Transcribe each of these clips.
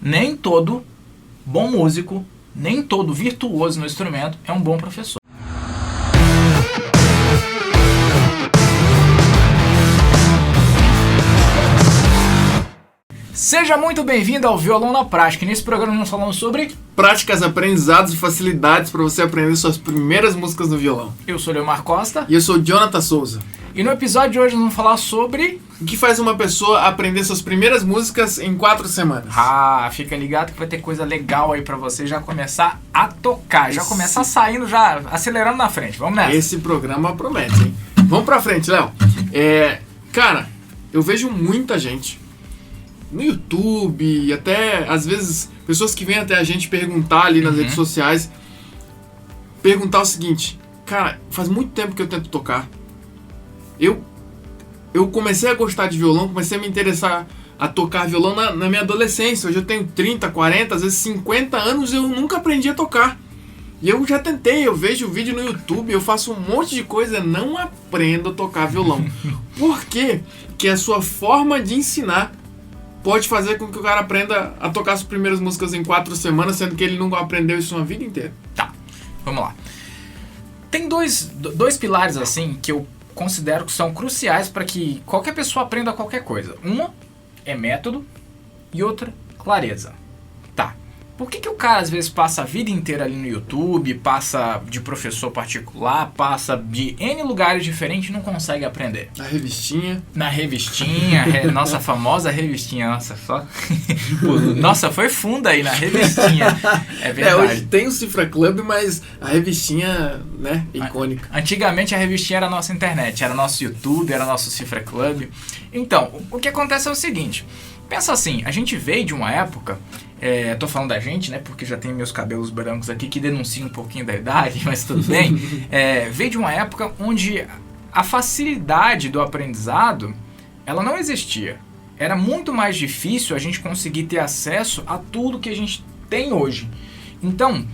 nem todo bom músico, nem todo virtuoso no instrumento é um bom professor. Seja muito bem-vindo ao Violão na Prática. Nesse programa nós falamos sobre práticas, aprendizados e facilidades para você aprender suas primeiras músicas no violão. Eu sou o Leomar Costa. E eu sou o Jonathan Souza. E no episódio de hoje nós vamos falar sobre o que faz uma pessoa aprender suas primeiras músicas em 4 semanas. Ah, fica ligado que vai ter coisa legal aí para você já começar a tocar, já começar saindo, já acelerando na frente. Vamos nessa. Esse programa promete, hein? Vamos pra frente, Léo. Cara, eu vejo muita gente no YouTube e até, às vezes, pessoas que vêm até a gente perguntar ali nas redes sociais, perguntar o seguinte: cara, faz muito tempo que eu tento tocar. Eu comecei a gostar de violão, comecei a me interessar a tocar violão na minha adolescência. Hoje eu tenho 30, 40, às vezes 50 anos e eu nunca aprendi a tocar. E eu já tentei, eu vejo vídeo no YouTube, eu faço um monte de coisa, não aprendo a tocar violão. Por quê? Porque a sua forma de ensinar pode fazer com que o cara aprenda a tocar as primeiras músicas em 4 semanas, sendo que ele não aprendeu isso uma vida inteira. Tá, vamos lá. Tem dois pilares assim que eu considero que são cruciais para que qualquer pessoa aprenda qualquer coisa. Uma é método e outra clareza. Tá. Por que o cara às vezes passa a vida inteira ali no YouTube, passa de professor particular, passa de N lugares diferentes e não consegue aprender? Na revistinha, nossa famosa revistinha, nossa, só... Nossa, foi funda aí na revistinha, é verdade. Hoje tem o Cifra Club, mas a revistinha, né, icônica. Antigamente a revistinha era a nossa internet, era nosso YouTube, era nosso Cifra Club. Então, o que acontece é o seguinte, pensa assim, a gente veio de uma época... tô falando da gente, né? Porque já tem meus cabelos brancos aqui que denunciam um pouquinho da idade, mas tudo bem. Veio de uma época onde a facilidade do aprendizado, ela não existia. Era muito mais difícil a gente conseguir ter acesso a tudo que a gente tem hoje. Então,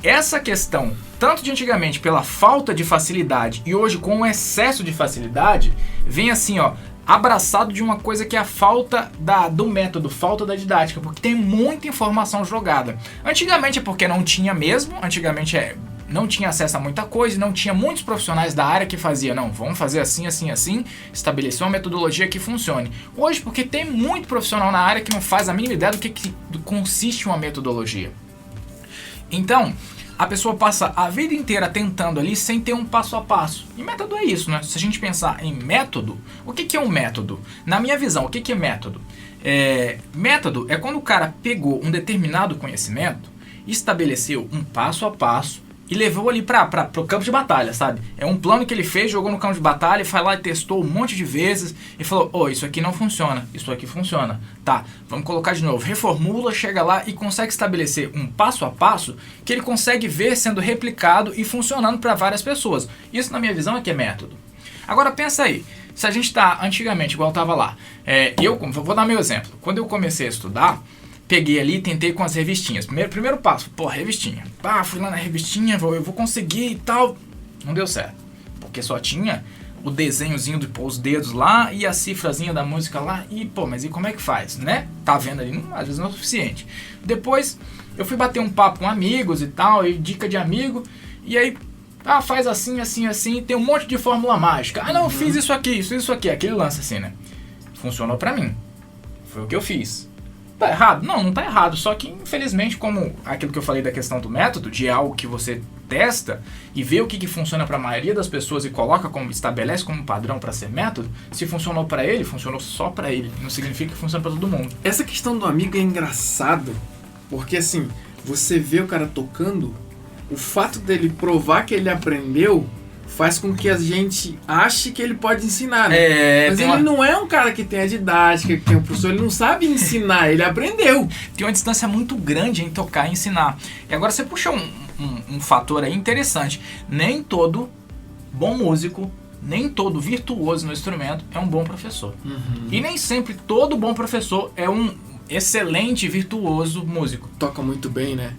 essa questão, tanto de antigamente pela falta de facilidade e hoje com o excesso de facilidade, vem assim, ó, abraçado de uma coisa que é a falta do método, falta da didática, porque tem muita informação jogada. Antigamente é porque não tinha mesmo, antigamente não tinha acesso a muita coisa, não tinha muitos profissionais da área que faziam, não, vamos fazer assim, assim, assim, estabelecer uma metodologia que funcione. Hoje, porque tem muito profissional na área que não faz a mínima ideia do que consiste uma metodologia. Então, a pessoa passa a vida inteira tentando ali sem ter um passo a passo. E método é isso, né? Se a gente pensar em método, o que é um método? Na minha visão, o que é método? Método é quando o cara pegou um determinado conhecimento, estabeleceu um passo a passo e levou ali para o campo de batalha, sabe? É um plano que ele fez, jogou no campo de batalha, foi lá e testou um monte de vezes e falou, isso aqui não funciona, isso aqui funciona. Tá, vamos colocar de novo. Reformula, chega lá e consegue estabelecer um passo a passo que ele consegue ver sendo replicado e funcionando para várias pessoas. Isso, na minha visão, é que é método. Agora, pensa aí. Se a gente está antigamente, igual estava lá, vou dar meu exemplo. Quando eu comecei a estudar, peguei ali e tentei com as revistinhas. Primeiro passo, revistinha. Fui lá na revistinha, eu vou conseguir e tal. Não deu certo. Porque só tinha o desenhozinho de pôr os dedos lá e a cifrazinha da música lá. Mas e como é que faz, né? Tá vendo ali? Às vezes não é o suficiente. Depois, eu fui bater um papo com amigos e tal, e dica de amigo. E aí, faz assim, assim, assim. Tem um monte de fórmula mágica. Não, fiz isso aqui, aquele lance assim, né? Funcionou pra mim. Foi o que eu fiz. Tá errado? Não tá errado, só que infelizmente, como aquilo que eu falei da questão do método, de algo que você testa e vê o que funciona para a maioria das pessoas e estabelece como padrão para ser método, se funcionou para ele, funcionou só para ele, não significa que funciona para todo mundo. Essa questão do amigo é engraçado, porque assim, você vê o cara tocando, o fato dele provar que ele aprendeu faz com que a gente ache que ele pode ensinar, né? Mas ele não é um cara que tem a didática, que tem um professor, ele não sabe ensinar, ele aprendeu. Tem uma distância muito grande em tocar e ensinar. E agora você puxa um fator aí interessante. Nem todo bom músico, nem todo virtuoso no instrumento é um bom professor. E nem sempre todo bom professor é um excelente virtuoso músico. Toca muito bem, né?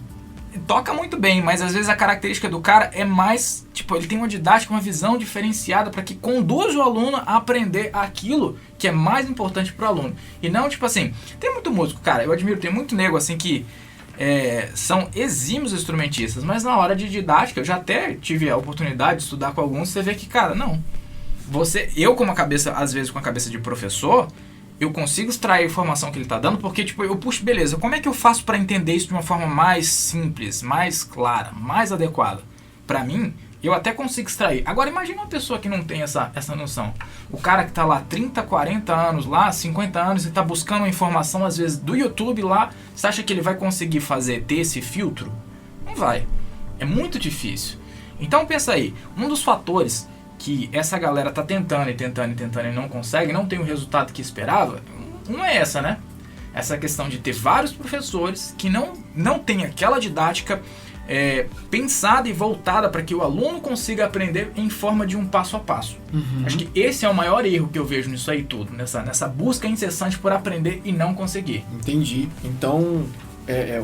toca muito bem, mas às vezes a característica do cara é mais, tipo, ele tem uma didática, uma visão diferenciada para que conduza o aluno a aprender aquilo que é mais importante pro aluno. E não, tipo assim, tem muito músico, cara, eu admiro, tem muito nego assim que são exímios instrumentistas, mas na hora de didática, eu já até tive a oportunidade de estudar com alguns, você vê que, cara, não. Eu com a cabeça, às vezes com a cabeça de professor, eu consigo extrair a informação que ele está dando, porque tipo, eu puxo, beleza, como é que eu faço para entender isso de uma forma mais simples, mais clara, mais adequada? Para mim, eu até consigo extrair. Agora imagina uma pessoa que não tem essa noção. O cara que está lá 30, 40 anos, lá 50 anos, e está buscando uma informação, às vezes, do YouTube lá, você acha que ele vai conseguir ter esse filtro? Não vai. É muito difícil. Então pensa aí, um dos fatores que essa galera tá tentando e não consegue, não tem o resultado que esperava, uma é essa, né? Essa questão de ter vários professores que não tem aquela didática pensada e voltada para que o aluno consiga aprender em forma de um passo a passo. Uhum. Acho que esse é o maior erro que eu vejo nisso aí tudo, nessa busca incessante por aprender e não conseguir. Entendi. Então,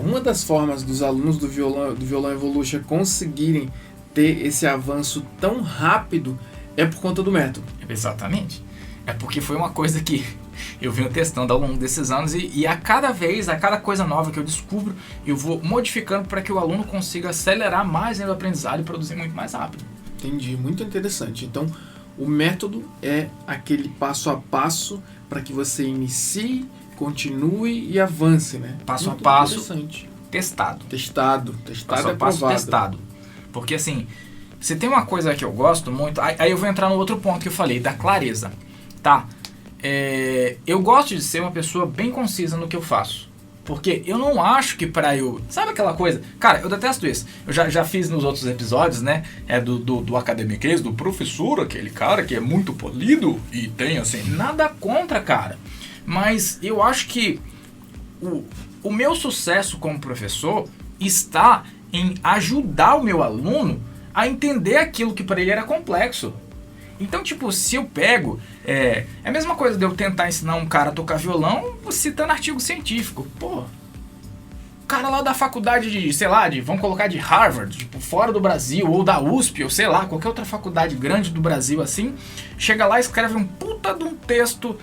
uma das formas dos alunos do Violão Evolution conseguirem ter esse avanço tão rápido é por conta do método. Exatamente. É porque foi uma coisa que eu venho testando ao longo desses anos e a cada coisa nova que eu descubro, eu vou modificando para que o aluno consiga acelerar mais ainda o aprendizado e produzir muito mais rápido. Entendi, muito interessante. Então, o método é aquele passo a passo para que você inicie, continue e avance, né? Passo muito a passo, testado. Testado passo a passo, testado. Porque assim, se tem uma coisa que eu gosto muito, aí eu vou entrar no outro ponto que eu falei, da clareza, tá? Eu gosto de ser uma pessoa bem concisa no que eu faço. Porque eu não acho que pra eu... Sabe aquela coisa? Cara, eu detesto isso. Eu já fiz nos outros episódios, né? Do academiquez, do professor, aquele cara que é muito polido e tem, assim, nada contra, cara. Mas eu acho que o meu sucesso como professor está em ajudar o meu aluno a entender aquilo que para ele era complexo. Então, tipo, se eu pego... É a mesma coisa de eu tentar ensinar um cara a tocar violão citando artigo científico. Pô, o cara lá da faculdade de, sei lá, vamos colocar de Harvard, tipo, fora do Brasil, ou da USP, ou sei lá, qualquer outra faculdade grande do Brasil, assim, chega lá e escreve um puta de um texto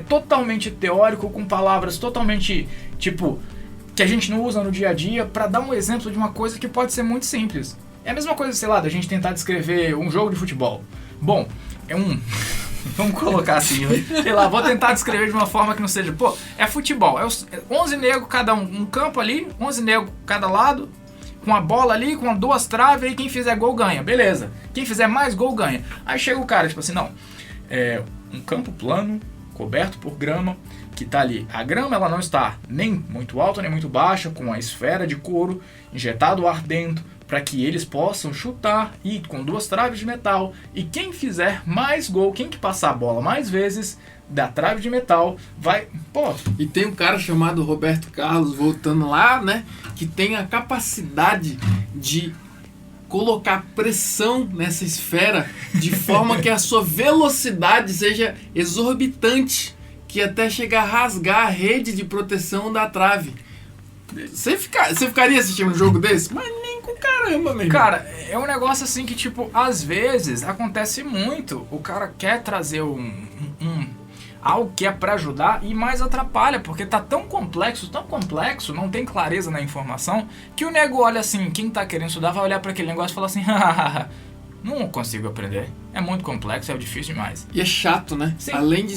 totalmente teórico, com palavras totalmente, tipo, que a gente não usa no dia a dia, para dar um exemplo de uma coisa que pode ser muito simples. É a mesma coisa, sei lá, da gente tentar descrever um jogo de futebol. Bom, vamos colocar assim, sei lá, vou tentar descrever de uma forma que não seja... Pô, é futebol, 11 negros cada um campo ali, 11 negros cada lado, com a bola ali, com 2 traves, e quem fizer gol ganha, beleza. Quem fizer mais gol ganha. Aí chega o cara, tipo assim, não, um campo plano, coberto por grama, que tá ali. A grama, ela não está nem muito alta, nem muito baixa, com a esfera de couro, injetado ar dentro, para que eles possam chutar e com 2 traves de metal. E quem fizer mais gol, quem que passar a bola mais vezes da trave de metal, vai... Pô. E tem um cara chamado Roberto Carlos, voltando lá, né? Que tem a capacidade de colocar pressão nessa esfera de forma que a sua velocidade seja exorbitante, que até chega a rasgar a rede de proteção da trave. Você ficaria assistindo um jogo desse? Mas nem com caramba, meu irmão. Cara, é um negócio assim que, tipo, às vezes acontece muito. O cara quer trazer algo que é pra ajudar e mais atrapalha, porque tá tão complexo, não tem clareza na informação, que o nego olha assim, quem tá querendo estudar vai olhar pra aquele negócio e falar assim, não consigo aprender, é muito complexo, é difícil demais. E é chato, né? Sim. Além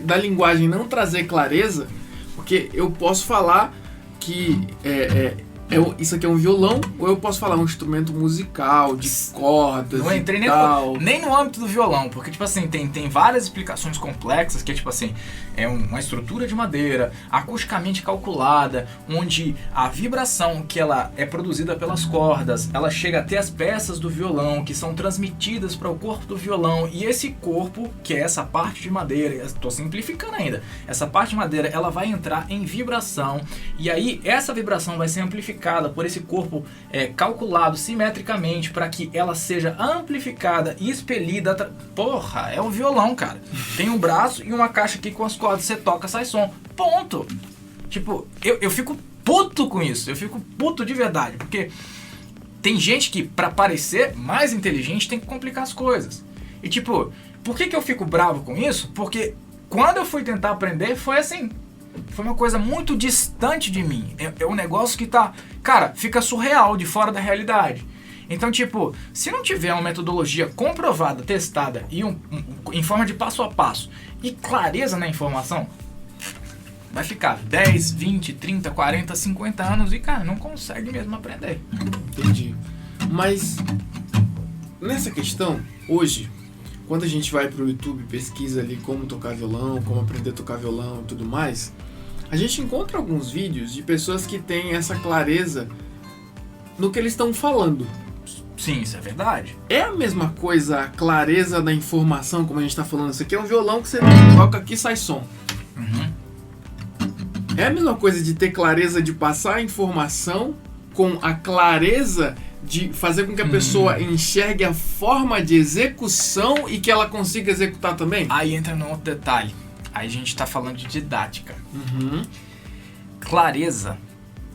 da linguagem não trazer clareza, porque eu posso falar que isso aqui é um violão, ou eu posso falar um instrumento musical, de cordas. Não entrei nem no âmbito do violão, porque, tipo assim, tem várias explicações complexas, que é, tipo assim, é uma estrutura de madeira, acusticamente calculada, onde a vibração que ela é produzida pelas cordas, ela chega até as peças do violão, que são transmitidas para o corpo do violão, e esse corpo, que é essa parte de madeira, estou simplificando ainda, essa parte de madeira, ela vai entrar em vibração, e aí essa vibração vai ser amplificada por esse corpo calculado simetricamente para que ela seja amplificada e expelida. Porra, é um violão, cara. Tem um braço e uma caixa aqui com as cordas, você toca, sai som. Ponto. Tipo, eu fico puto com isso. Eu fico puto de verdade. Porque tem gente que, pra parecer mais inteligente, tem que complicar as coisas. E tipo, por que eu fico bravo com isso? Porque quando eu fui tentar aprender, foi assim. Foi uma coisa muito distante de mim. É um negócio que tá... Cara, fica surreal, de fora da realidade. Então, tipo, se não tiver uma metodologia comprovada, testada e em forma de passo a passo e clareza na informação, vai ficar 10, 20, 30, 40, 50 anos e, cara, não consegue mesmo aprender. Entendi. Mas, nessa questão, hoje, quando a gente vai pro YouTube, pesquisa ali como tocar violão, como aprender a tocar violão e tudo mais, a gente encontra alguns vídeos de pessoas que têm essa clareza no que eles estão falando. Sim, isso é verdade. É a mesma coisa a clareza da informação, como a gente tá falando. Isso aqui é um violão que você toca aqui e sai som. Uhum. É a mesma coisa de ter clareza de passar a informação com a clareza de fazer com que a pessoa enxergue a forma de execução e que ela consiga executar também? Aí entra num outro detalhe. Aí a gente tá falando de didática. Uhum. Clareza,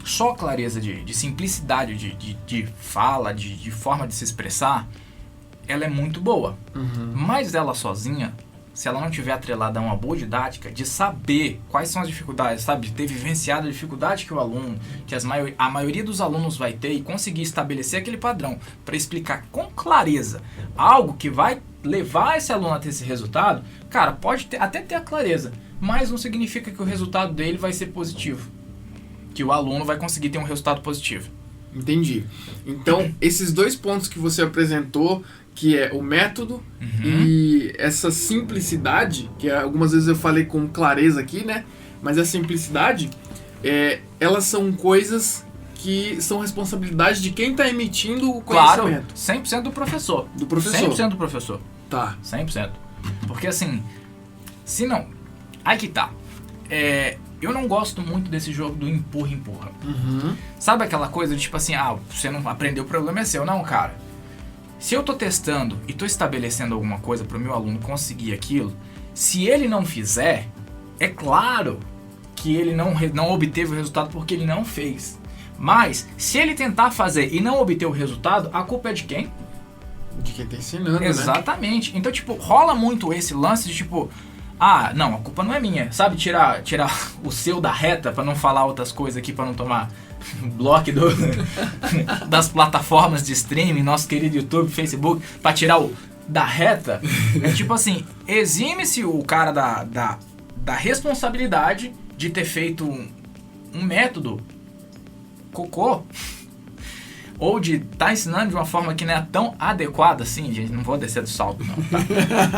só clareza de simplicidade de fala, de forma de se expressar, ela é muito boa. Uhum. Mas ela sozinha, se ela não tiver atrelada a uma boa didática, de saber quais são as dificuldades, sabe? De ter vivenciado a dificuldade que o aluno, que a maioria dos alunos vai ter e conseguir estabelecer aquele padrão para explicar com clareza algo que vai levar esse aluno a ter esse resultado, cara, pode até ter a clareza, mas não significa que o resultado dele vai ser positivo. Que o aluno vai conseguir ter um resultado positivo. Entendi. Então, esses dois pontos que você apresentou, que é o método e essa simplicidade, que algumas vezes eu falei com clareza aqui, né? Mas a simplicidade, elas são coisas que são responsabilidade de quem está emitindo o conhecimento. Claro, 100% do professor. Do professor. 100% do professor. Tá. 100%. Porque assim, se não... Aí que tá. Eu não gosto muito desse jogo do empurra-empurra. Uhum. Sabe aquela coisa de tipo assim, você não aprendeu, o problema é seu. Não, cara. Se eu tô testando e tô estabelecendo alguma coisa pro meu aluno conseguir aquilo, se ele não fizer, é claro que ele não obteve o resultado porque ele não fez. Mas, se ele tentar fazer e não obter o resultado, a culpa é de quem? De quem tá ensinando, Exatamente. Né? Então, tipo, rola muito esse lance de tipo... não, a culpa não é minha. Sabe, tirar o seu da reta pra não falar outras coisas aqui, pra não tomar bloco das plataformas de streaming, nosso querido YouTube, Facebook, pra tirar o da reta. É tipo assim, exime-se o cara da responsabilidade de ter feito um método cocô, ou de estar ensinando de uma forma que não é tão adequada assim, gente, não vou descer do salto não, tá?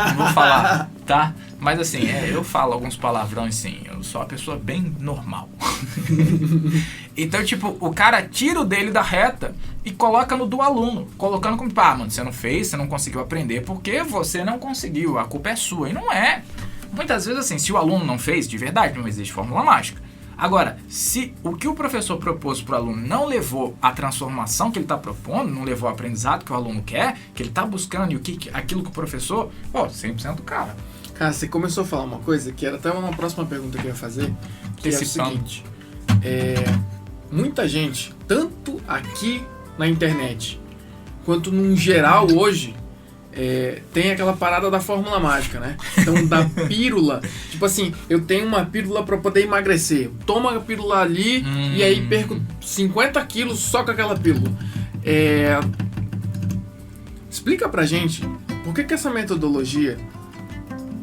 Não vou falar, tá? Mas assim, eu falo alguns palavrões sim, eu sou uma pessoa bem normal. Então, tipo, o cara tira o dele da reta e coloca no do aluno, colocando como, mano, você não fez, você não conseguiu aprender porque você não conseguiu, a culpa é sua, e não é. Muitas vezes assim, se o aluno não fez, de verdade, não existe fórmula mágica. Agora, se o que o professor propôs para o aluno não levou à transformação que ele está propondo, não levou ao aprendizado que o aluno quer, que ele está buscando e aquilo que o professor, 100% do cara. Cara, você começou a falar uma coisa que era até uma próxima pergunta que eu ia fazer, que é o seguinte. Muita gente, tanto aqui na internet, quanto num geral hoje, tem aquela parada da fórmula mágica, né? Então, da pílula. Tipo assim, eu tenho uma pílula pra poder emagrecer. Toma a pílula ali e aí perco 50 quilos só com aquela pílula. Explica pra gente por que essa metodologia,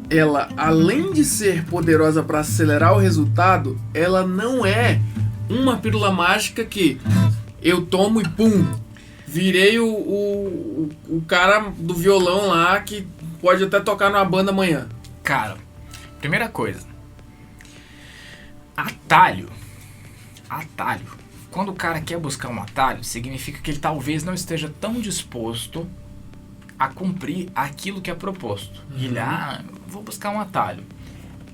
ela, além de ser poderosa pra acelerar o resultado, ela não é uma pílula mágica que eu tomo e pum! Virei o cara do violão lá que pode até tocar numa banda amanhã. Cara, primeira coisa. Atalho. Quando o cara quer buscar um atalho, significa que ele talvez não esteja tão disposto a cumprir aquilo que é proposto. E ele, vou buscar um atalho.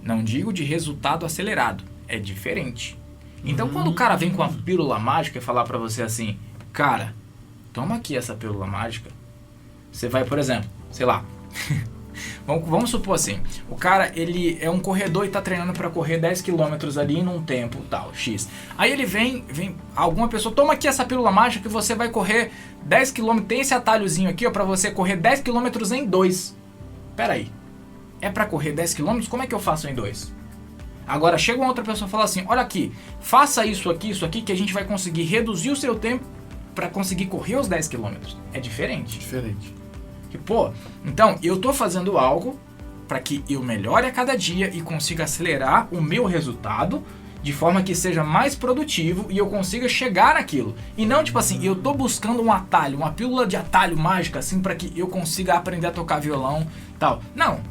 Não digo de resultado acelerado. É diferente. Então, quando o cara vem com a pílula mágica e falar pra você assim, cara... Toma aqui essa pílula mágica. Você vai, por exemplo, sei lá, Vamos supor assim, o cara, ele é um corredor e tá treinando para correr 10 km ali num tempo tal, X. Aí ele vem alguma pessoa, toma aqui essa pílula mágica que você vai correr 10 km, tem esse atalhozinho aqui, ó, pra você correr 10 km em 2. Pera aí, é para correr 10 km? Como é que eu faço em 2? Agora chega uma outra pessoa e fala assim, olha aqui, faça isso aqui, que a gente vai conseguir reduzir o seu tempo para conseguir correr os 10 km. É diferente. Diferente. Pô, então eu tô fazendo algo para que eu melhore a cada dia e consiga acelerar o meu resultado de forma que seja mais produtivo e eu consiga chegar naquilo. E não tipo assim, eu tô buscando um atalho, uma pílula de atalho mágica assim para que eu consiga aprender a tocar violão, tal. Não.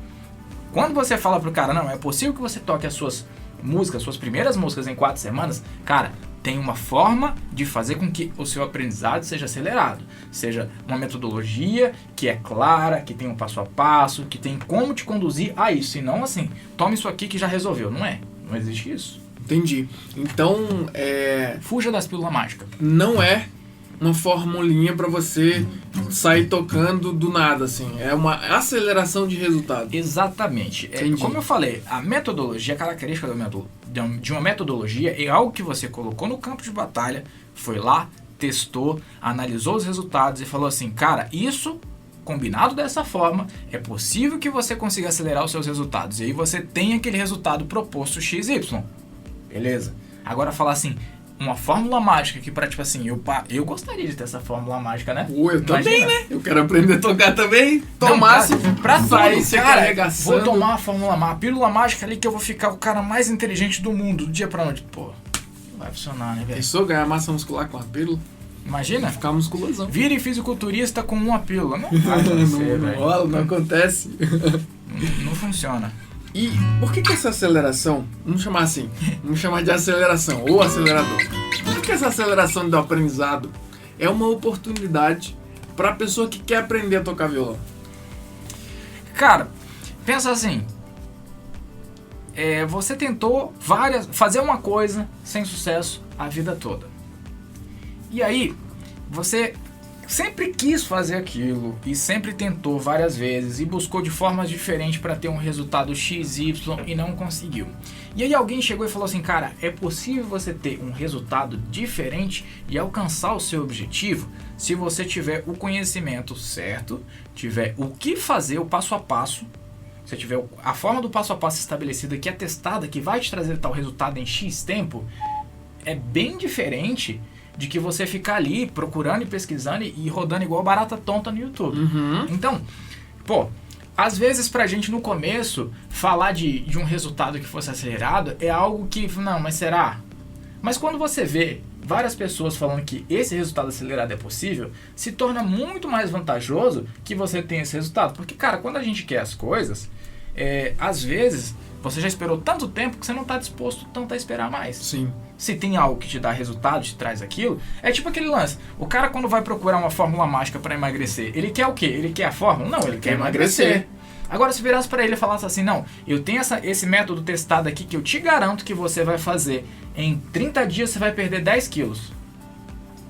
Quando você fala pro cara, não, é possível que você toque as suas músicas, suas primeiras músicas em 4 semanas, cara, tem uma forma de fazer com que o seu aprendizado seja acelerado. Seja uma metodologia que é clara, que tem um passo a passo, que tem como te conduzir a isso. E não assim, tome isso aqui que já resolveu. Não é. Não existe isso. Entendi. Então, fuja das pílulas mágicas. Não é uma formulinha para você sair tocando do nada, assim. É uma aceleração de resultado. Exatamente. Como eu falei, a metodologia, a característica de uma metodologia é algo que você colocou no campo de batalha, foi lá, testou, analisou os resultados e falou assim, cara, isso combinado dessa forma, é possível que você consiga acelerar os seus resultados. E aí você tem aquele resultado proposto XY. Beleza. Agora falar assim, uma fórmula mágica que pra, tipo assim, eu gostaria de ter essa fórmula mágica, né? Eu também, né? Eu quero aprender a tocar também. Tomar pra sair tudo, se cara, carregaçando. vou tomar a pílula mágica ali que eu vou ficar o cara mais inteligente do mundo, do dia pra noite. Pô, não vai funcionar, né, velho? Pensou ganhar massa muscular com a pílula? Imagina? Ficar musculosão. Vire fisiculturista com uma pílula. Não vai acontecer, velho. Não rola, não acontece. Não funciona. E por que essa aceleração, vamos chamar assim, vamos chamar de aceleração, ou acelerador. Por que essa aceleração do aprendizado é uma oportunidade para a pessoa que quer aprender a tocar violão? Cara, pensa assim, você tentou fazer uma coisa sem sucesso a vida toda. E aí, você sempre quis fazer aquilo e sempre tentou várias vezes e buscou de formas diferentes para ter um resultado XY e não conseguiu. E aí alguém chegou e falou assim, cara, é possível você ter um resultado diferente e alcançar o seu objetivo se você tiver o conhecimento certo, tiver o que fazer, o passo a passo, se tiver a forma do passo a passo estabelecida que é testada, que vai te trazer tal resultado em X tempo, é bem diferente de que você ficar ali procurando e pesquisando e rodando igual barata tonta no YouTube. Uhum. Então, pô, às vezes pra gente no começo falar de um resultado que fosse acelerado é algo que, não, mas será? Mas quando você vê várias pessoas falando que esse resultado acelerado é possível, se torna muito mais vantajoso que você tenha esse resultado. Porque, cara, quando a gente quer as coisas, às vezes você já esperou tanto tempo que você não está disposto tanto a esperar mais. Sim. Se tem algo que te dá resultado, te traz aquilo, é tipo aquele lance. O cara quando vai procurar uma fórmula mágica para emagrecer, ele quer o quê? Ele quer a fórmula? Não, ele quer emagrecer. Agora se virasse para ele e falasse assim, não, eu tenho esse método testado aqui que eu te garanto que você vai fazer. Em 30 dias você vai perder 10 quilos.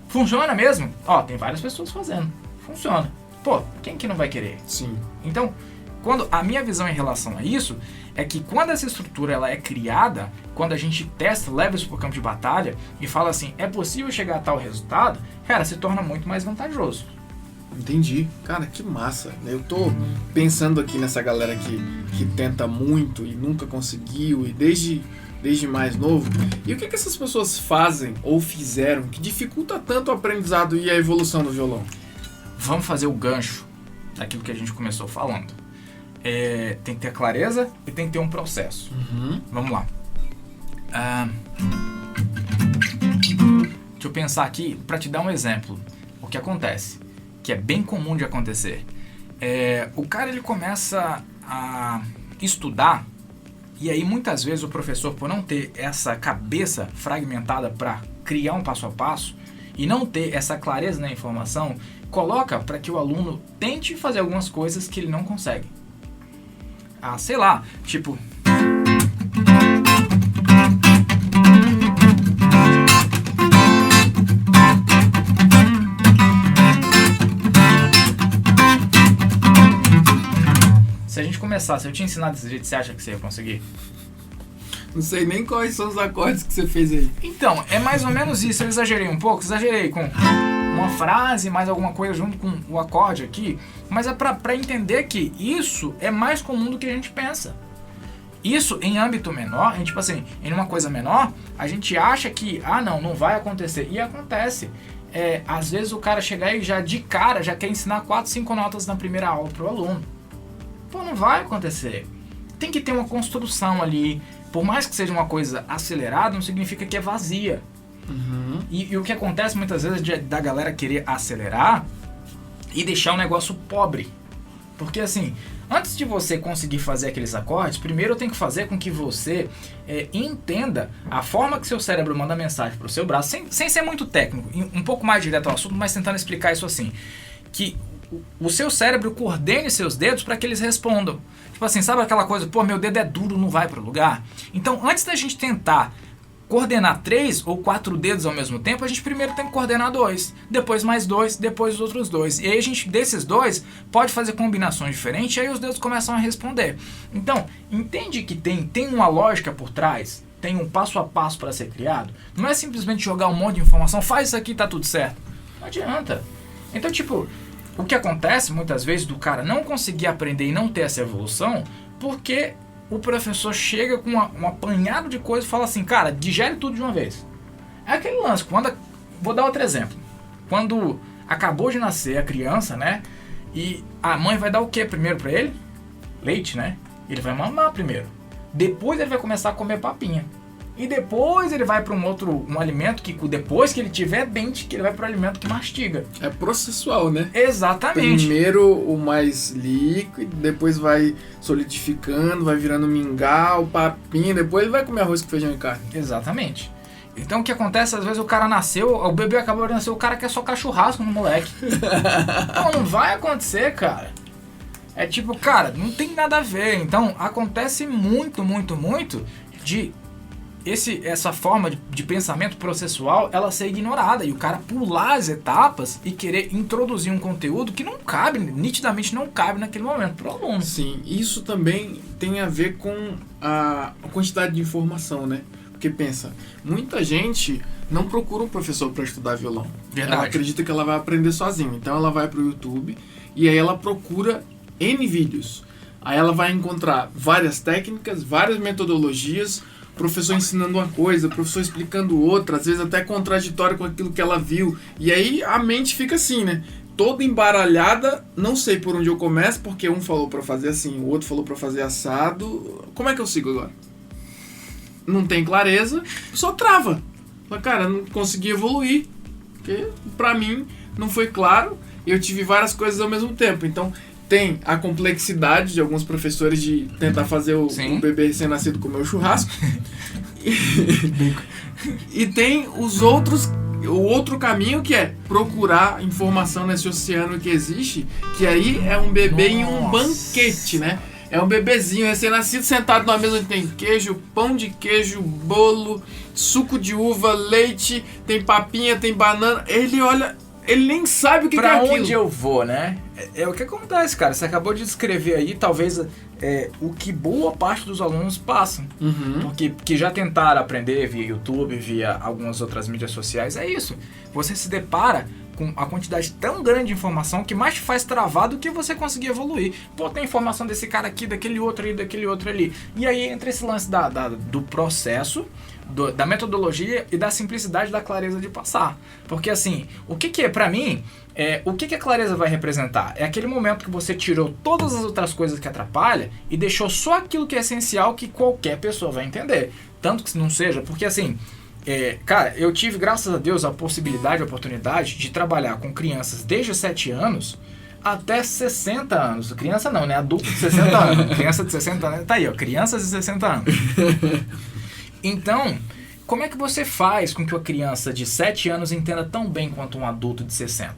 Funciona mesmo? Ó, tem várias pessoas fazendo. Funciona. Pô, quem que não vai querer? Sim. Então, quando a minha visão em relação a isso é que quando essa estrutura ela é criada, quando a gente testa, leva isso para o campo de batalha e fala assim, é possível chegar a tal resultado, cara, se torna muito mais vantajoso. Entendi. Cara, que massa. Eu tô pensando aqui nessa galera que tenta muito e nunca conseguiu e desde mais novo. E o que essas pessoas fazem ou fizeram que dificulta tanto o aprendizado e a evolução do violão? Vamos fazer o gancho daquilo que a gente começou falando. Tem que ter clareza e tem que ter um processo. Uhum. Vamos lá. Deixa eu pensar aqui para te dar um exemplo. O que acontece, que é bem comum de acontecer. O cara ele começa a estudar e aí muitas vezes o professor, por não ter essa cabeça fragmentada para criar um passo a passo e não ter essa clareza na informação, coloca para que o aluno tente fazer algumas coisas que ele não consegue. Sei lá, tipo... Se a gente começar, se eu te ensinar desse jeito, você acha que você ia conseguir? Não sei nem quais são os acordes que você fez aí. Então, é mais ou menos isso. Eu exagerei um pouco, exagerei com uma frase, mais alguma coisa junto com o acorde aqui, mas é pra entender que isso é mais comum do que a gente pensa. Isso em âmbito menor, a gente, tipo assim, em uma coisa menor, a gente acha que, não vai acontecer. E acontece. Às vezes o cara chegar e já de cara já quer ensinar 4, 5 notas na primeira aula pro aluno. Pô, não vai acontecer. Tem que ter uma construção ali. Por mais que seja uma coisa acelerada, não significa que é vazia. Uhum. E o que acontece muitas vezes da galera querer acelerar e deixar o negócio pobre. Porque assim, antes de você conseguir fazer aqueles acordes, primeiro eu tenho que fazer com que você entenda a forma que seu cérebro manda mensagem para o seu braço, sem ser muito técnico, um pouco mais direto ao assunto, mas tentando explicar isso assim. Que o seu cérebro coordene seus dedos para que eles respondam. Tipo assim, sabe aquela coisa, pô, meu dedo é duro, não vai para o lugar? Então, antes da gente tentar coordenar 3 ou 4 dedos ao mesmo tempo, a gente primeiro tem que coordenar 2, depois mais 2, depois os outros 2. E aí a gente, desses 2, pode fazer combinações diferentes e aí os dedos começam a responder. Então, entende que tem uma lógica por trás, tem um passo a passo para ser criado. Não é simplesmente jogar um monte de informação, faz isso aqui e tá tudo certo. Não adianta. Então, tipo, o que acontece muitas vezes do cara não conseguir aprender e não ter essa evolução, porque o professor chega com um apanhado de coisa e fala assim, cara, digere tudo de uma vez. É aquele lance, vou dar outro exemplo. Quando acabou de nascer a criança, né, e a mãe vai dar o que primeiro pra ele? Leite, né? Ele vai mamar primeiro. Depois ele vai começar a comer papinha. E depois ele vai para um alimento que depois que ele tiver dente, que ele vai para o alimento que mastiga. É processual, né? Exatamente. Primeiro o mais líquido, depois vai solidificando, vai virando mingau, papinha, depois ele vai comer arroz com feijão e carne. Exatamente. Então o que acontece, às vezes o cara nasceu, o bebê acabou de nascer, o cara quer socar churrasco no moleque. Não vai acontecer, cara. É tipo, cara, não tem nada a ver. Então acontece muito de essa forma de pensamento processual, ela ser ignorada e o cara pular as etapas e querer introduzir um conteúdo que não cabe, nitidamente não cabe naquele momento para o aluno. Sim, isso também tem a ver com a quantidade de informação, né? Porque pensa, muita gente não procura um professor para estudar violão. Verdade. Ela acredita que ela vai aprender sozinha, então ela vai para o YouTube e aí ela procura N vídeos. Aí ela vai encontrar várias técnicas, várias metodologias, professor ensinando uma coisa, professor explicando outra, às vezes até contraditório com aquilo que ela viu. E aí a mente fica assim, né? Toda embaralhada, não sei por onde eu começo, porque um falou pra fazer assim, o outro falou pra fazer assado. Como é que eu sigo agora? Não tem clareza, só trava. Fala, cara, não consegui evoluir, porque pra mim não foi claro, eu tive várias coisas ao mesmo tempo. Então tem a complexidade de alguns professores de tentar fazer o bebê recém-nascido comer o churrasco. E tem o outro caminho, que é procurar informação nesse oceano que existe, que aí é um bebê em um banquete, né? É um bebezinho recém-nascido sentado numa mesa onde tem queijo, pão de queijo, bolo, suco de uva, leite, tem papinha, tem banana. Ele olha... Ele nem sabe o que é aquilo. Pra onde eu vou, né? É o que acontece, cara. Você acabou de descrever aí, talvez, o que boa parte dos alunos passam. Uhum. Porque que já tentaram aprender via YouTube, via algumas outras mídias sociais. É isso. Você se depara com a quantidade tão grande de informação que mais te faz travar do que você conseguir evoluir. Pô, tem informação desse cara aqui, daquele outro ali, daquele outro ali. E aí entra esse lance do processo, da metodologia e da simplicidade, da clareza de passar. Porque assim, o que é, pra mim, o que a clareza vai representar? É aquele momento que você tirou todas as outras coisas que atrapalham e deixou só aquilo que é essencial, que qualquer pessoa vai entender. Tanto que não seja, porque assim, cara, eu tive, graças a Deus, a possibilidade, a oportunidade de trabalhar com crianças desde 7 anos até 60 anos. Criança não, né? Adulto de 60 anos. Criança de 60 anos, tá aí, ó, crianças de 60 anos. Então, como é que você faz com que uma criança de 7 anos entenda tão bem quanto um adulto de 60?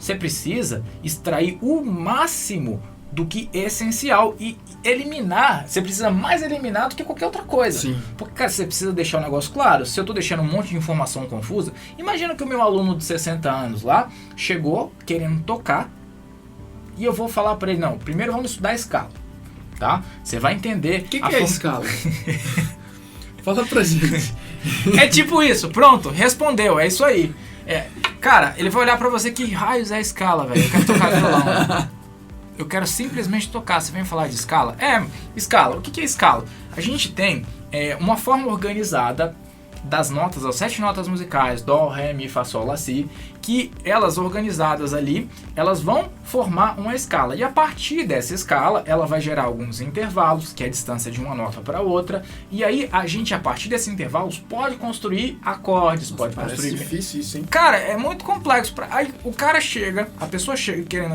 Você precisa extrair o máximo do que é essencial e eliminar. Você precisa mais eliminar do que qualquer outra coisa. Sim. Porque, cara, você precisa deixar o negócio claro. Se eu tô deixando um monte de informação confusa, imagina que o meu aluno de 60 anos lá chegou querendo tocar e eu vou falar para ele, não, primeiro vamos estudar a escala. tá? Você vai entender... O que é escala? Fala pra gente. É tipo isso, pronto, respondeu, é isso aí. Cara, ele vai olhar pra você, que raios é a escala, velho? Eu quero tocar violão. Eu quero simplesmente tocar. Você vem falar de escala? Escala. O que é escala? A gente tem uma forma organizada das notas, as 7 notas musicais, Dó, Ré, Mi, Fá, Sol, Lá, Si, que elas organizadas ali, elas vão formar uma escala. E a partir dessa escala, ela vai gerar alguns intervalos, que é a distância de uma nota para outra. E aí, a gente, a partir desses intervalos, pode construir acordes, pode construir... Parece difícil isso, hein? Cara, é muito complexo. Aí o cara chega, a pessoa chega querendo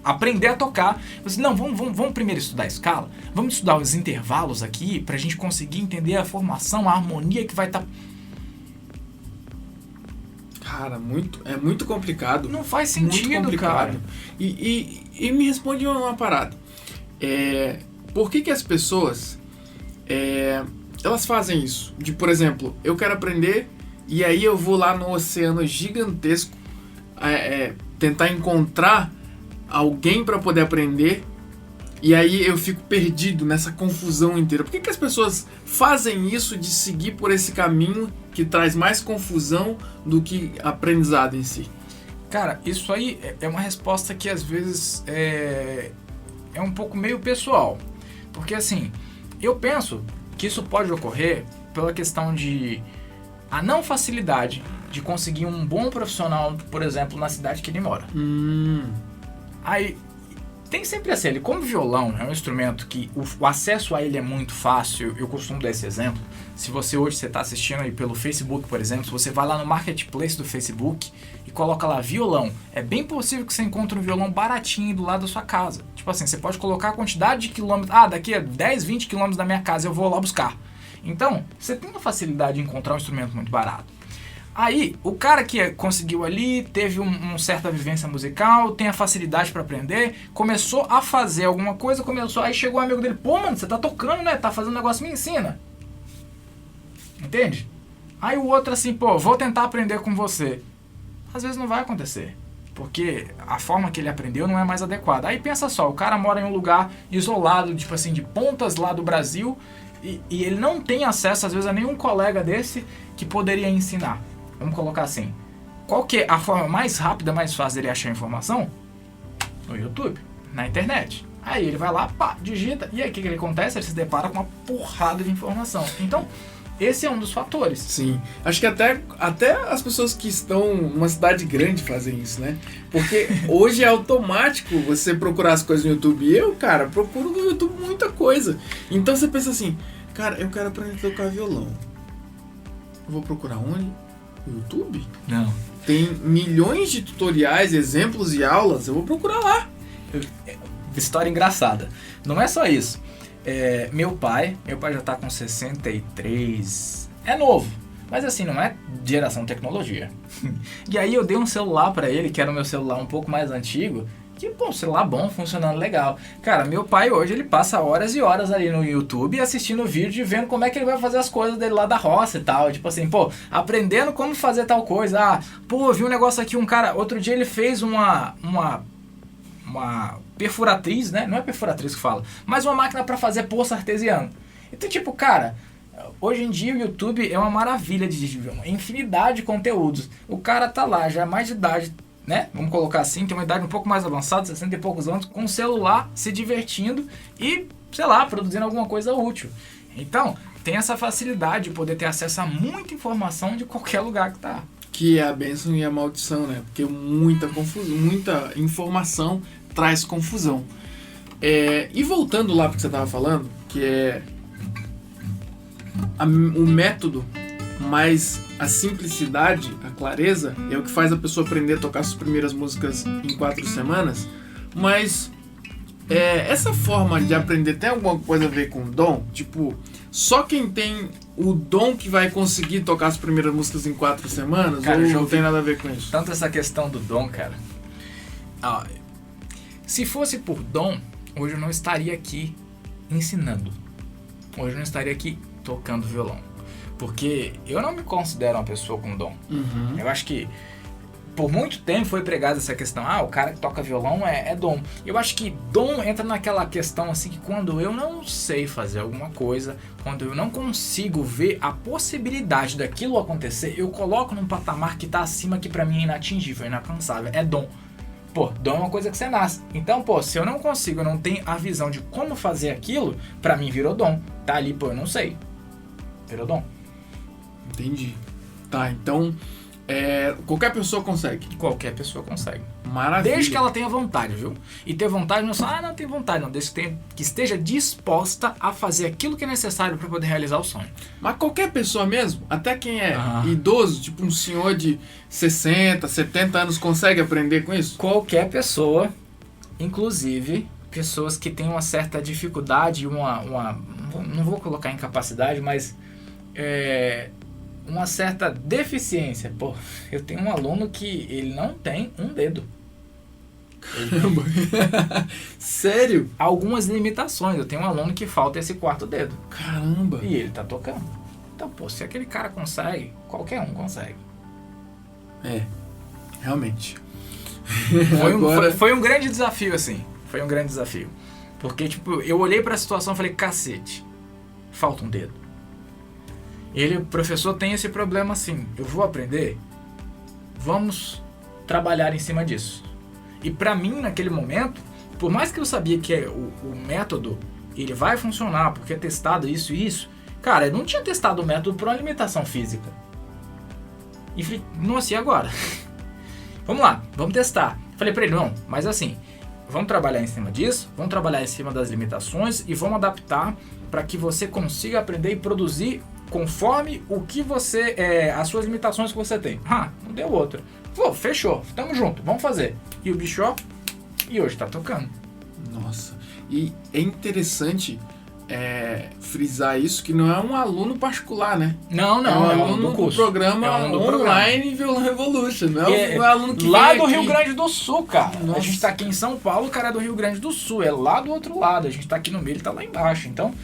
aprender a tocar. Você, não, vamos primeiro estudar a escala. Vamos estudar os intervalos aqui pra gente conseguir entender a formação, a harmonia que vai estar... Cara, é muito complicado. Não faz sentido, muito complicado. cara. E me responde uma parada. Por que as pessoas elas fazem isso? De, por exemplo, eu quero aprender e aí eu vou lá no oceano gigantesco tentar encontrar alguém para poder aprender, e aí eu fico perdido nessa confusão inteira. Por que as pessoas fazem isso de seguir por esse caminho que traz mais confusão do que aprendizado em si? Cara, isso aí é uma resposta que às vezes é um pouco meio pessoal. Porque assim, eu penso que isso pode ocorrer pela questão de a não facilidade de conseguir um bom profissional, por exemplo, na cidade que ele mora. Aí, tem sempre assim, como violão é um instrumento que o acesso a ele é muito fácil, eu costumo dar esse exemplo. Se você hoje está assistindo aí pelo Facebook, por exemplo, se você vai lá no Marketplace do Facebook e coloca lá violão, é bem possível que você encontre um violão baratinho do lado da sua casa. Tipo assim, você pode colocar a quantidade de quilômetros, daqui a 10, 20 quilômetros da minha casa eu vou lá buscar. Então, você tem uma facilidade de encontrar um instrumento muito barato. Aí, o cara que conseguiu ali, teve uma certa vivência musical, tem a facilidade para aprender, começou a fazer alguma coisa, aí chegou um amigo dele, pô, mano, você tá tocando, né? Tá fazendo um negócio, me ensina. Entende? Aí o outro assim, pô, vou tentar aprender com você. Às vezes não vai acontecer, porque a forma que ele aprendeu não é mais adequada. Aí pensa só, o cara mora em um lugar isolado, tipo assim, de pontas lá do Brasil, e ele não tem acesso, às vezes, a nenhum colega desse que poderia ensinar. Vamos colocar assim, qual que é a forma mais rápida, mais fácil dele achar informação? No YouTube, na internet. Aí ele vai lá, digita, e aí o que acontece? Ele se depara com uma porrada de informação. Então, esse é um dos fatores. Sim, acho que até as pessoas que estão numa cidade grande fazem isso, né? Porque hoje é automático você procurar as coisas no YouTube. E eu, cara, procuro no YouTube muita coisa. Então você pensa assim, cara, eu quero aprender a tocar violão. Eu vou procurar onde? No YouTube? Não. Tem milhões de tutoriais, exemplos e aulas, eu vou procurar lá. História engraçada. Não é só isso. Meu pai já tá com 63. É novo, mas assim, não é geração tecnologia. E aí eu dei um celular pra ele, que era o meu celular um pouco mais antigo, que, pô, celular bom, funcionando legal. Cara, meu pai hoje, ele passa horas e horas ali no YouTube assistindo vídeo e vendo como é que ele vai fazer as coisas dele lá da roça e tal. Tipo assim, pô, aprendendo como fazer tal coisa. Pô, vi um negócio aqui, um cara, outro dia ele fez uma perfuratriz, né? Não é perfuratriz que fala, mas uma máquina para fazer poço artesiano. Então, tipo, cara, hoje em dia o YouTube é uma maravilha de uma infinidade de conteúdos. O cara tá lá, já é mais de idade, né? Vamos colocar assim, tem uma idade um pouco mais avançada, 60 e poucos anos, com o celular, se divertindo e, sei lá, produzindo alguma coisa útil. Então, tem essa facilidade de poder ter acesso a muita informação de qualquer lugar que tá. Que é a bênção e a maldição, né? Porque muita confusão, muita informação traz confusão. E voltando lá para o que você estava falando, que é o método, mais a simplicidade, a clareza, é o que faz a pessoa aprender a tocar suas primeiras músicas em 4 semanas. Mas essa forma de aprender tem alguma coisa a ver com dom? Tipo, só quem tem o dom que vai conseguir tocar as primeiras músicas em 4 semanas? Cara, ou não tem nada a ver com isso? Tanto essa questão do dom, cara. Se fosse por dom, hoje eu não estaria aqui ensinando. Hoje eu não estaria aqui tocando violão. Porque eu não me considero uma pessoa com dom. Uhum. Eu acho que por muito tempo foi pregada essa questão, o cara que toca violão é dom. Eu acho que dom entra naquela questão assim que quando eu não sei fazer alguma coisa, quando eu não consigo ver a possibilidade daquilo acontecer, eu coloco num patamar que tá acima, que pra mim é inatingível, inalcançável, é dom. Pô, dom é uma coisa que você nasce. Então, pô, se eu não consigo, eu não tenho a visão de como fazer aquilo, pra mim virou dom. Tá ali, pô, eu não sei. Virou dom. Entendi. Tá, então qualquer pessoa consegue. Qualquer pessoa consegue. Maravilha. Desde que ela tenha vontade, viu? E ter vontade não é só, não tem vontade, não. Desde que esteja disposta a fazer aquilo que é necessário para poder realizar o sonho. Mas qualquer pessoa mesmo, até quem é idoso, tipo um senhor de 60, 70 anos, consegue aprender com isso? Qualquer pessoa, inclusive pessoas que têm uma certa dificuldade, não vou colocar incapacidade, mas uma certa deficiência. Pô, eu tenho um aluno que ele não tem um dedo. Caramba! Sério? Algumas limitações. Eu tenho um aluno que falta esse quarto dedo. Caramba! E ele tá tocando. Então, pô, se aquele cara consegue, qualquer um consegue. Realmente. Foi um grande desafio, assim. Foi um grande desafio. Porque, tipo, eu olhei pra situação e falei, cacete, falta um dedo. O professor tem esse problema assim, eu vou aprender, vamos trabalhar em cima disso. E pra mim, naquele momento, por mais que eu sabia que o método, ele vai funcionar, porque é testado isso e isso, cara, eu não tinha testado o método para uma limitação física. E falei, nossa, e agora? Vamos lá, vamos testar. Falei pra ele, não, mas assim, vamos trabalhar em cima disso, vamos trabalhar em cima das limitações e vamos adaptar para que você consiga aprender e produzir conforme o que você as suas limitações que você tem. Não deu outra. Pô, fechou, tamo junto, vamos fazer. E o bicho, e hoje tá tocando. Nossa, e é interessante frisar isso, que não é um aluno particular, né? Não, é um aluno do programa online Violão Revolution, não é um aluno que lá vem do aqui. Rio Grande do Sul, cara. Nossa. A gente tá aqui em São Paulo, o cara é do Rio Grande do Sul, é lá do outro lado, a gente tá aqui no meio, ele tá lá embaixo, então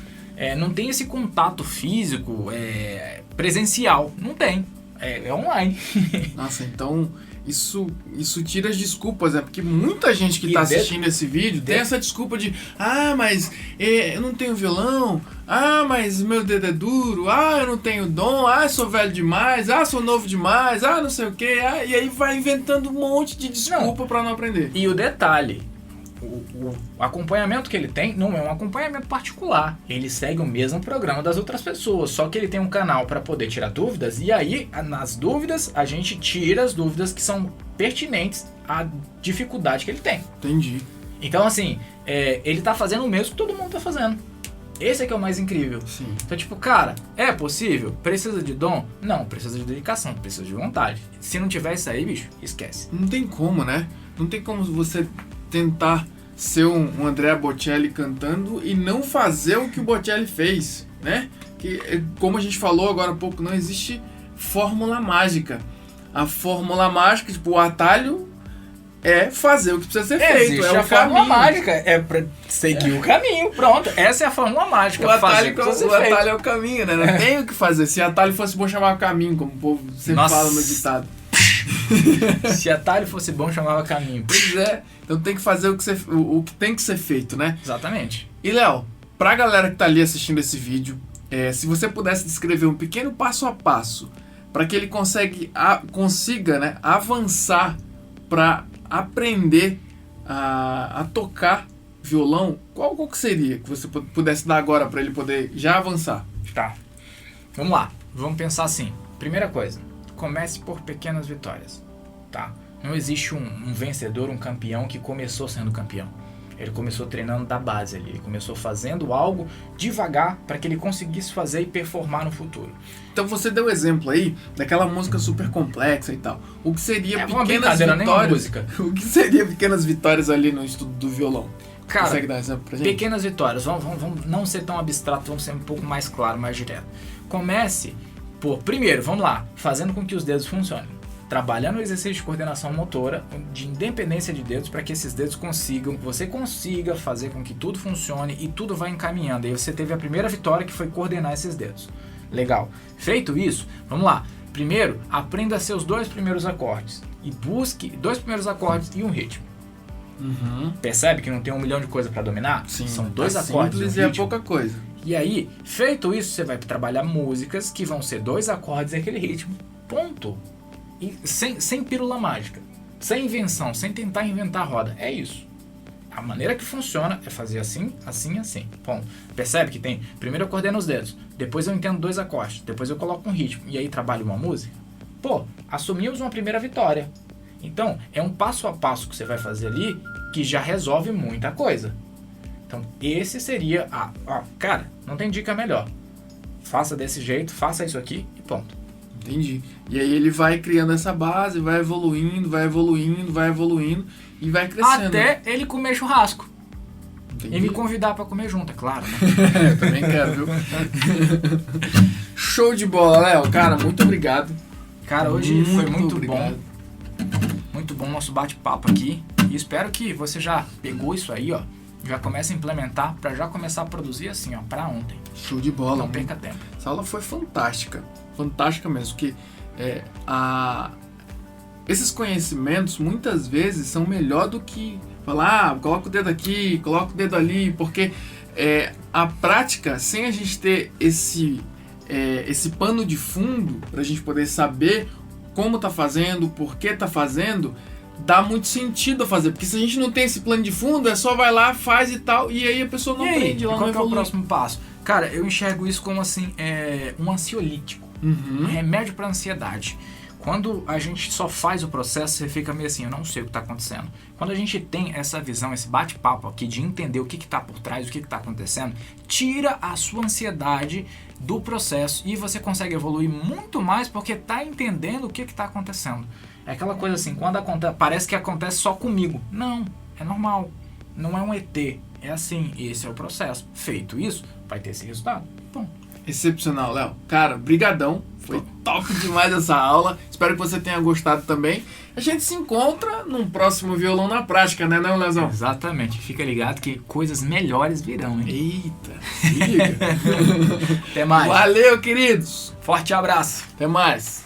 não tem esse contato físico presencial, não tem, é online. Nossa, então isso tira as desculpas, porque muita gente que está assistindo esse vídeo tem essa desculpa de mas eu não tenho violão, mas meu dedo é duro, eu não tenho dom, eu sou velho demais, sou novo demais, não sei o que, e aí vai inventando um monte de desculpa para não aprender. E o detalhe, o acompanhamento que ele tem não é um acompanhamento particular. Ele segue o mesmo programa das outras pessoas, só que ele tem um canal para poder tirar dúvidas, e aí nas dúvidas a gente tira as dúvidas que são pertinentes à dificuldade que ele tem. Entendi. Então assim, ele tá fazendo o mesmo que todo mundo tá fazendo. Esse é que é o mais incrível. Sim. Então tipo, cara, é possível? Precisa de dom? Não, precisa de dedicação, precisa de vontade. Se não tiver isso aí, bicho, esquece. Não tem como, né? Não tem como você tentar ser um Andrea Bocelli cantando e não fazer o que o Bocelli fez, né? Que, como a gente falou agora há pouco, não existe fórmula mágica. A fórmula mágica, tipo, o atalho é fazer o que precisa ser feito. Existe a fórmula mágica, é pra seguir o caminho, pronto. Essa é a fórmula mágica. O atalho é o caminho, né? Não tem o que fazer. Se atalho fosse bom, chamava caminho, como o povo sempre fala no ditado. Se atalho fosse bom, chamava caminho. Pois é, então tem que fazer o que tem que ser feito, né? Exatamente. E Léo, pra galera que tá ali assistindo esse vídeo, se você pudesse descrever um pequeno passo a passo para que ele consiga, né, avançar para aprender a tocar violão, qual que seria que você pudesse dar agora para ele poder já avançar? Tá, vamos lá, vamos pensar assim. Primeira coisa, comece por pequenas vitórias, tá? Não existe um vencedor, um campeão que começou sendo campeão. Ele começou treinando da base ali, ele começou fazendo algo devagar para que ele conseguisse fazer e performar no futuro. Então você deu exemplo aí daquela música super complexa e tal. O que seria pequenas vitórias? O que seria pequenas vitórias ali no estudo do violão? Cara, consegue dar exemplo pra gente? Pequenas vitórias, vamos não ser tão abstrato, vamos ser um pouco mais claro, mais direto. Comece primeiro, vamos lá, fazendo com que os dedos funcionem. Trabalhando o exercício de coordenação motora, de independência de dedos, para que esses dedos você consiga fazer com que tudo funcione e tudo vai encaminhando. Aí você teve a primeira vitória, que foi coordenar esses dedos. Legal. Feito isso, vamos lá. Primeiro, aprenda seus 2 primeiros acordes. E busque 2 primeiros acordes e um ritmo. Percebe que não tem 1 milhão de coisas para dominar? Sim, são 2 acordes simples e um e é ritmo. pouca coisa. E aí, feito isso, você vai trabalhar músicas que vão ser 2 acordes e aquele ritmo. Ponto. E sem pílula mágica. Sem invenção, sem tentar inventar a roda. É isso. A maneira que funciona é fazer assim, assim, assim. Ponto. Percebe que tem... Primeiro eu coordeno os dedos. Depois eu entendo 2 acordes. Depois eu coloco um ritmo. E aí trabalho uma música. Pô, assumimos uma primeira vitória. Então, é um passo a passo que você vai fazer ali que já resolve muita coisa. Então, esse seria cara, não tem dica melhor. Faça desse jeito, faça isso aqui e ponto. Entendi. E aí ele vai criando essa base, vai evoluindo, vai evoluindo, vai evoluindo e vai crescendo. Até ele comer churrasco. Entendi. E me convidar pra comer junto, é claro, né? Eu também quero, viu? Show de bola, Léo. Cara, muito obrigado. Cara, hoje foi muito obrigado. bom. Muito bom nosso bate-papo aqui. E espero que você já pegou isso aí, ó. Já comece a implementar pra já começar a produzir assim, ó, pra ontem. Show de bola. Não perca tempo. Essa aula foi fantástica. Fantástica mesmo. Que esses conhecimentos muitas vezes são melhor do que falar, coloca o dedo aqui, coloca o dedo ali, porque a prática, sem a gente ter esse pano de fundo pra gente poder saber como tá fazendo, por que tá fazendo, dá muito sentido a fazer. Porque se a gente não tem esse plano de fundo, é só vai lá, faz e tal, e aí a pessoa não aprende, ela não qual que é o evolui. próximo passo? Cara, eu enxergo isso como assim, um ansiolítico. Um remédio para ansiedade. Quando a gente só faz o processo, você fica meio assim, eu não sei o que está acontecendo. Quando a gente tem essa visão, esse bate-papo aqui de entender o que está por trás, o que está acontecendo, tira a sua ansiedade do processo e você consegue evoluir muito mais porque está entendendo o que está acontecendo. É aquela coisa assim, quando acontece, parece que acontece só comigo. Não, é normal. Não é um ET. É assim, esse é o processo. Feito isso, vai ter esse resultado. Bom. Excepcional, Léo. Cara, brigadão. Foi top demais essa aula. Espero que você tenha gostado também. A gente se encontra num próximo Violão na Prática, né, não, Leozão? Exatamente. Fica ligado que coisas melhores virão, hein? Eita, se liga. Até mais. Valeu, queridos. Forte abraço. Até mais.